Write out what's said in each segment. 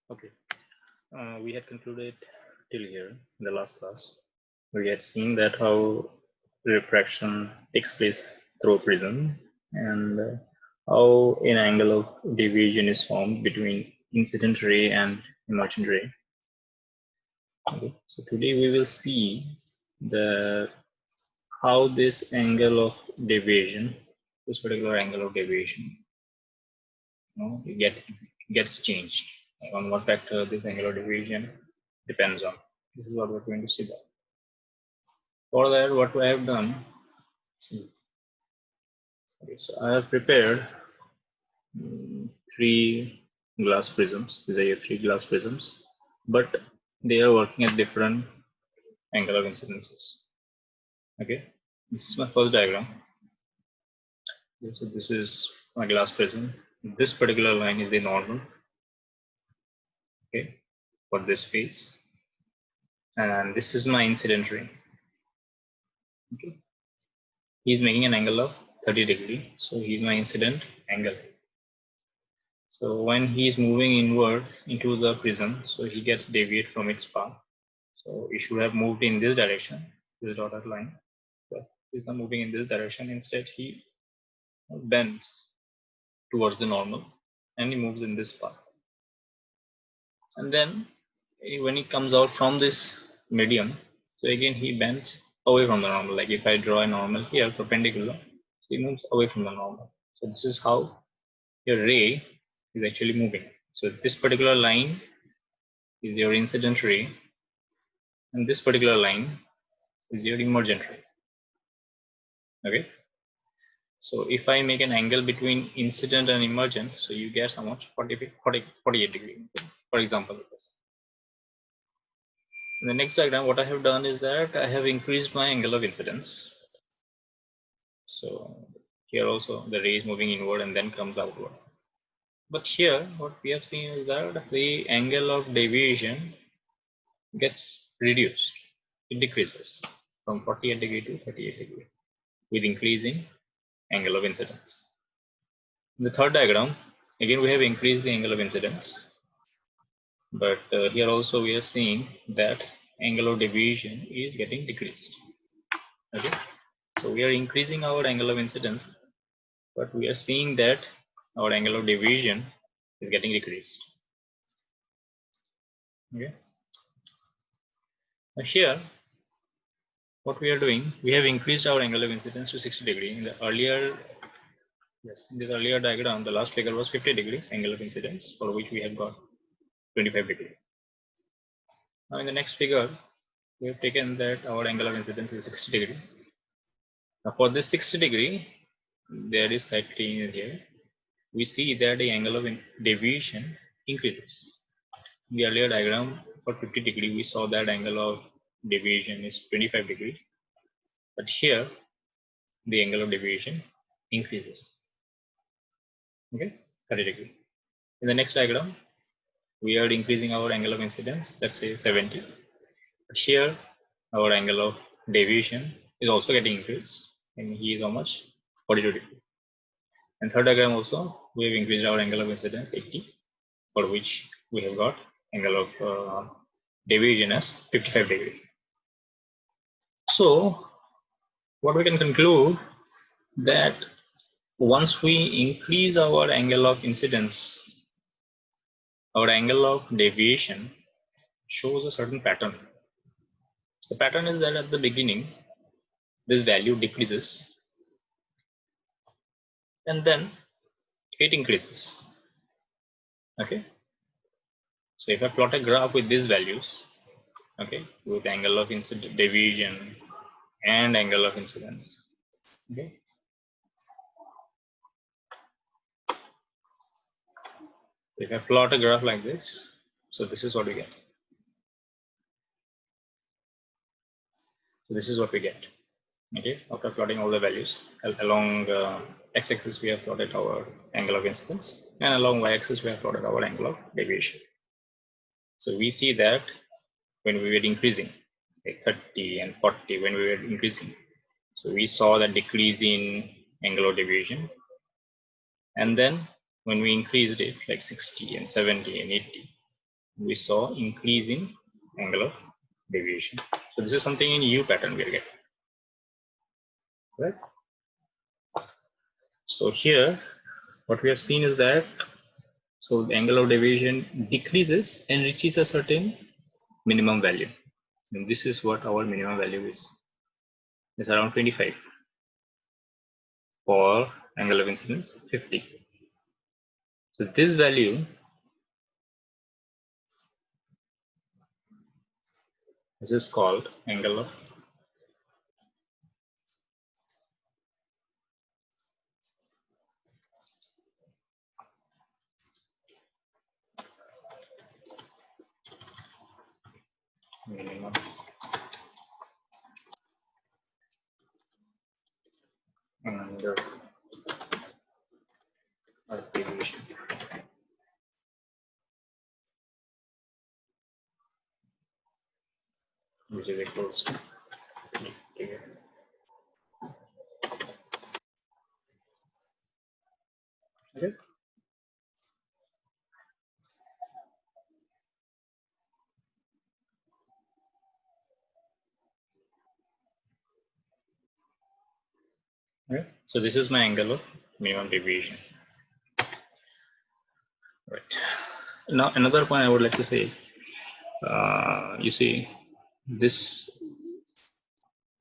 Okay, we had concluded till here in the last class. We had seen that how refraction takes place through a prism and how an angle of deviation is formed between incident ray and emergent ray. Okay, so today we will see the how this angle of deviation, this particular angle of deviation, gets changed. Like on what factor this angular deviation depends on. This is what we're going to see that. For that, what I have done, see, okay, so I have prepared 3 glass prisms. These are your 3 glass prisms, but they are working at different angle of incidences. Okay, this is my first diagram. Okay, so this is my glass prism. This particular line is the normal. Okay, for this face, and this is my incident ray. Okay, he's making an angle of 30 degree, so he's my incident angle. So when he is moving inward into the prism, so he gets deviate from its path. So he should have moved in this direction, this dotted line, but he's not moving in this direction. Instead, he bends towards the normal and he moves in this path. And then when he comes out from this medium, so again he bends away from the normal. Like if I draw a normal here perpendicular, so he moves away from the normal. So this is how your ray is actually moving. So this particular line is your incident ray, and this particular line is your emergent ray. Okay, so if I make an angle between incident and emergent, so you get how much? 48 degree, okay? For example. In the next diagram, what I have done is that I have increased my angle of incidence. So here also the ray is moving inward and then comes outward. But here what we have seen is that the angle of deviation gets reduced. It decreases from 48 degree to 38 degree with increasing angle of incidence. In the third diagram, again we have increased the angle of incidence, but here also we are seeing that angle of deviation is getting decreased. Okay, so we are increasing our angle of incidence, but we are seeing that our angle of deviation is getting decreased. Okay, now here what we are doing, we have increased our angle of incidence to 60 degree. In the earlier, yes, in this earlier diagram, the last figure was 50 degree angle of incidence, for which we have got 25 degree. Now in the next figure, we have taken that our angle of incidence is 60 degree. Now for this 60 degree, there is side clean here. We see that the angle of deviation increases. In the earlier diagram, for 50 degree, we saw that angle of deviation is 25 degree. But here, the angle of deviation increases. Okay, 30 degree. In the next diagram, we are increasing our angle of incidence, let's say 70. But here, our angle of deviation is also getting increased, and he is how much? 42 degree. And third diagram also, we have increased our angle of incidence 80, for which we have got angle of deviation as 55 degree. So what we can conclude that once we increase our angle of incidence, our angle of deviation shows a certain pattern. The pattern is that at the beginning, this value decreases and then it increases. Okay. So if I plot a graph with these values, okay, with angle of incidence, deviation and angle of incidence, okay. If I plot a graph like this, so this is what we get. So this is what we get. Okay, after plotting all the values along x-axis, we have plotted our angle of incidence, and along y-axis, we have plotted our angle of deviation. So we see that when we were increasing, like 30 and 40, when we were increasing, so we saw that decrease in angle of deviation, and then when we increased it like 60 and 70 and 80, we saw increase in angle of deviation. So this is something in U pattern we are getting, right? So here, what we have seen is that so the angle of deviation decreases and reaches a certain minimum value. And this is what our minimum value is. It's around 25. For angle of incidence, 50. So this value is called angle of minimum angle of deviation. Which is equals to okay. Okay. So this is my angle of minimum deviation. Right. Now another point I would like to say, you see this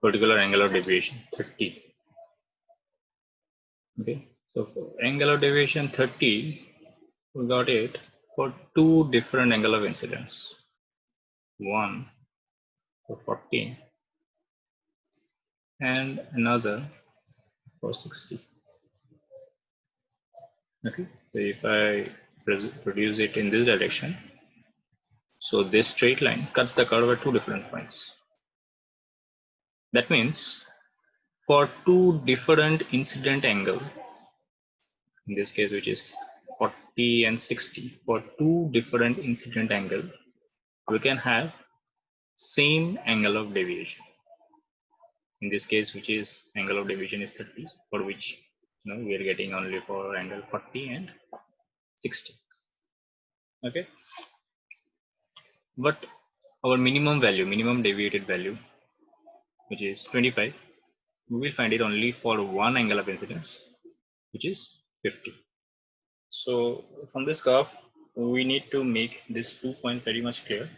particular angle of deviation 30. Okay. So for angle of deviation 30, we got it for two different angle of incidence. One for 40 and another for 60. Okay, so if I produce it in this direction, so this straight line cuts the curve at two different points. That means for two different incident angle, in this case which is 40 and 60, for two different incident angle, we can have same angle of deviation. In this case, which is angle of deviation is 30, for which we are getting only for angle 40 and 60. Okay, but our minimum value, minimum deviated value, which is 25, we will find it only for one angle of incidence, which is 50. So from this graph, we need to make this 2 point very much clear,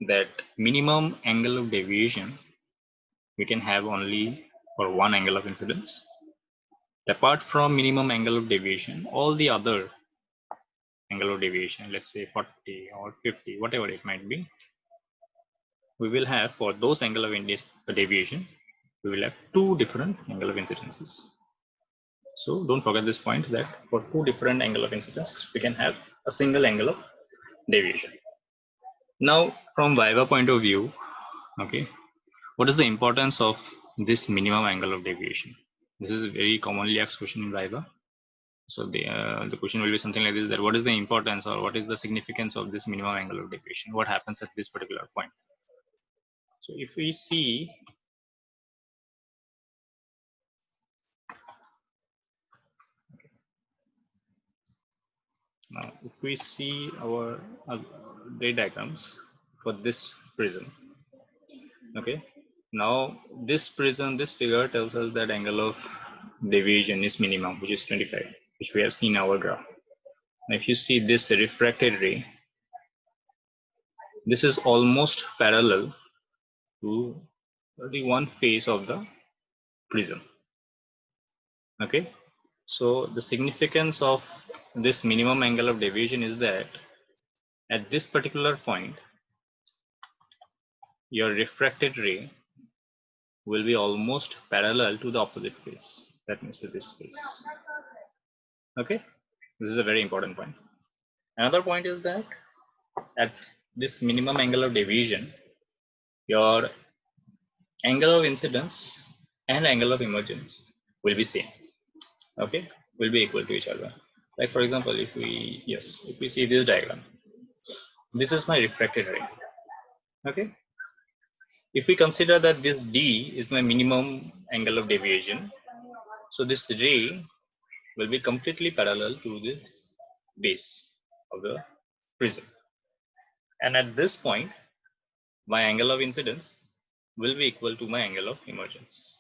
that minimum angle of deviation we can have only for one angle of incidence. Apart from minimum angle of deviation, all the other angle of deviation, let's say 40 or 50, whatever it might be, we will have for those angle of deviation, we will have two different angle of incidences. So don't forget this point, that for two different angle of incidence, we can have a single angle of deviation. Now, from Viva point of view, okay, what is the importance of this minimum angle of deviation? This is a very commonly asked question in Viva. So the question will be something like this: that what is the importance or what is the significance of this minimum angle of deviation? What happens at this particular point? So if we see, now if we see our ray diagrams for this prism, okay, now this prism, this figure tells us that angle of deviation is minimum, which is 25, which we have seen in our graph. Now if you see this refracted ray, this is almost parallel to the one face of the prism. Okay, so the significance of this minimum angle of deviation is that at this particular point, your refracted ray will be almost parallel to the opposite face. That means to this face. Okay, this is a very important point. Another point is that at this minimum angle of deviation, your angle of incidence and angle of emergence will be same. Okay, will be equal to each other. Like for example, if we see this diagram, this is my refracted ray. Okay, if we consider that this D is my minimum angle of deviation, so this ray will be completely parallel to this base of the prism. And at this point, my angle of incidence will be equal to my angle of emergence.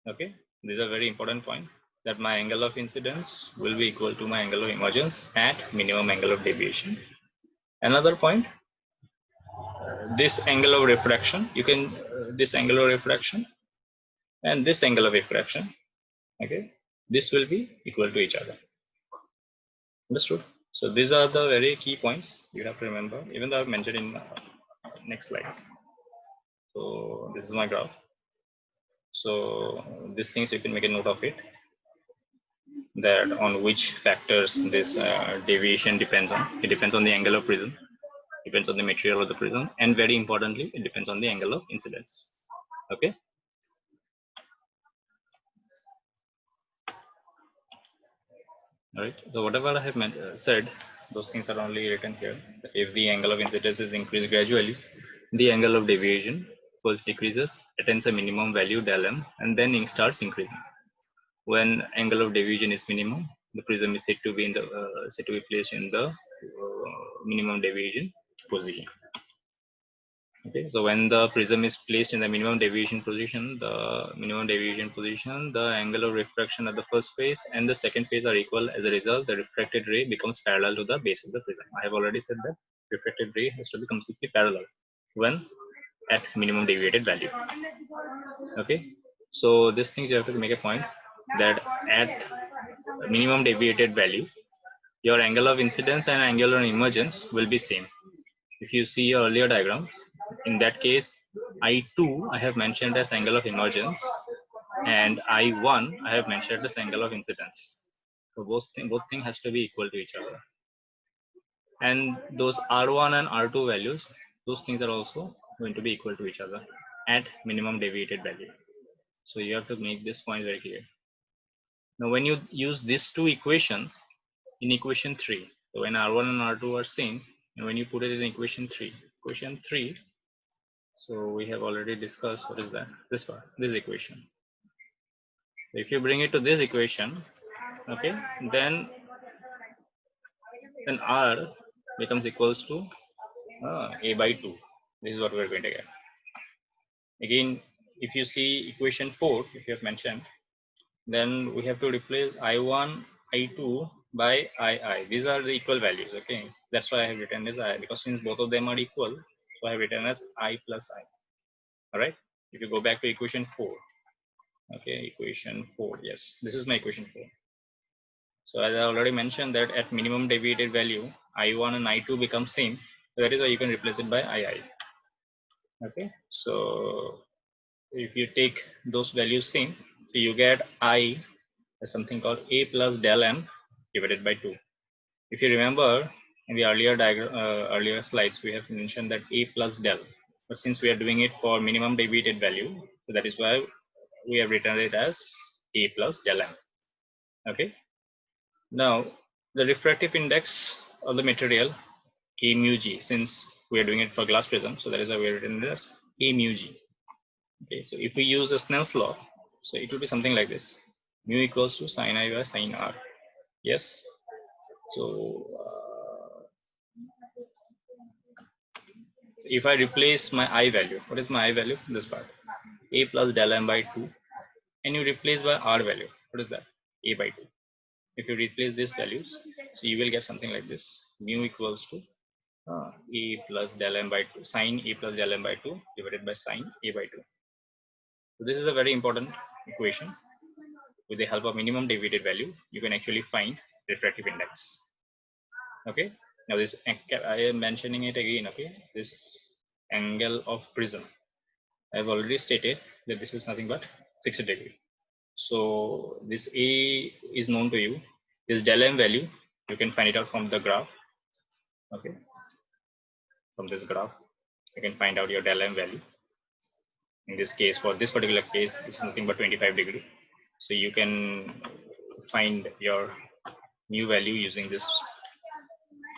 Okay, these are very important point, that my angle of incidence will be equal to my angle of emergence at minimum angle of deviation. Another point, this angle of refraction, you can this angle of refraction and this angle of refraction, okay, this will be equal to each other. Understood? So these are the very key points you have to remember, even though I've mentioned in next slides. So this is my graph. So these things you can make a note of it, that on which factors this deviation depends on. It depends on the angle of prism, depends on the material of the prism, and very importantly, it depends on the angle of incidence. Okay. All right. So whatever I have said, those things are only written here. If the angle of incidence is increased gradually, the angle of deviation first decreases, attains a minimum value del m, and then it starts increasing. When angle of deviation is minimum, the prism is said to be in the said to be placed in the minimum deviation position. Okay, so when the prism is placed in the minimum deviation position, the angle of refraction at the first phase and the second phase are equal. As a result, the refracted ray becomes parallel to the base of the prism. I have already said that refracted ray has to be completely parallel when at minimum deviated value. Okay, so these things you have to make a point, that at minimum deviated value, your angle of incidence and angular emergence will be same. If you see your earlier diagram, in that case, I2 I have mentioned as angle of emergence, and I1 I have mentioned as angle of incidence. So both things has to be equal to each other. And those R1 and R2 values, those things are also going to be equal to each other at minimum deviated value. So you have to make this point very clear. Now, when you use these two equations in equation 3, so when R1 and R2 are same, and when you put it in equation 3, so we have already discussed what is that, this part, this equation. If you bring it to this equation, okay, then R becomes equals to a by 2. This is what we're going to get. Again, if you see equation 4, if you have mentioned, then we have to replace I1, I2 by II. These are the equal values, okay? That's why I have written as I, because since both of them are equal, so I have written as I plus I. All right? If you go back to equation 4, okay, equation 4, yes, this is my equation 4. So as I already mentioned that at minimum deviated value, I1 and I2 become same. So that is why you can replace it by II. Okay, so if you take those values same, so you get I as something called A plus del M divided by 2. If you remember in the earlier diagram, earlier slides, we have mentioned that A plus del. But since we are doing it for minimum deviated value, so that is why we have written it as A plus del M. Okay. Now, the refractive index of the material, A mu G, since we are doing it for glass prism, so that is why we have written it as A mu G. Okay, so if we use a Snell's law, so it will be something like this: mu equals to sin I by sin R. Yes. So if I replace my I value, what is my I value? This part, A plus del M by 2, and you replace by R value. What is that? A by 2. If you replace these values, so you will get something like this: mu equals to A plus del M by 2, sin A plus del M by 2 divided by sin A by 2. So this is a very important equation. With the help of minimum deviated value, you can actually find refractive index. Okay. Now this, I am mentioning it again. Okay. This angle of prism, I have already stated that this is nothing but 60 degree. So this A is known to you. This del M value, you can find it out from the graph. Okay. From this graph, you can find out your del M value. In this case, for this particular case, this is nothing but 25 degree. So you can find your new value using this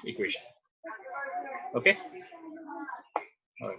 equation. Okay. All right.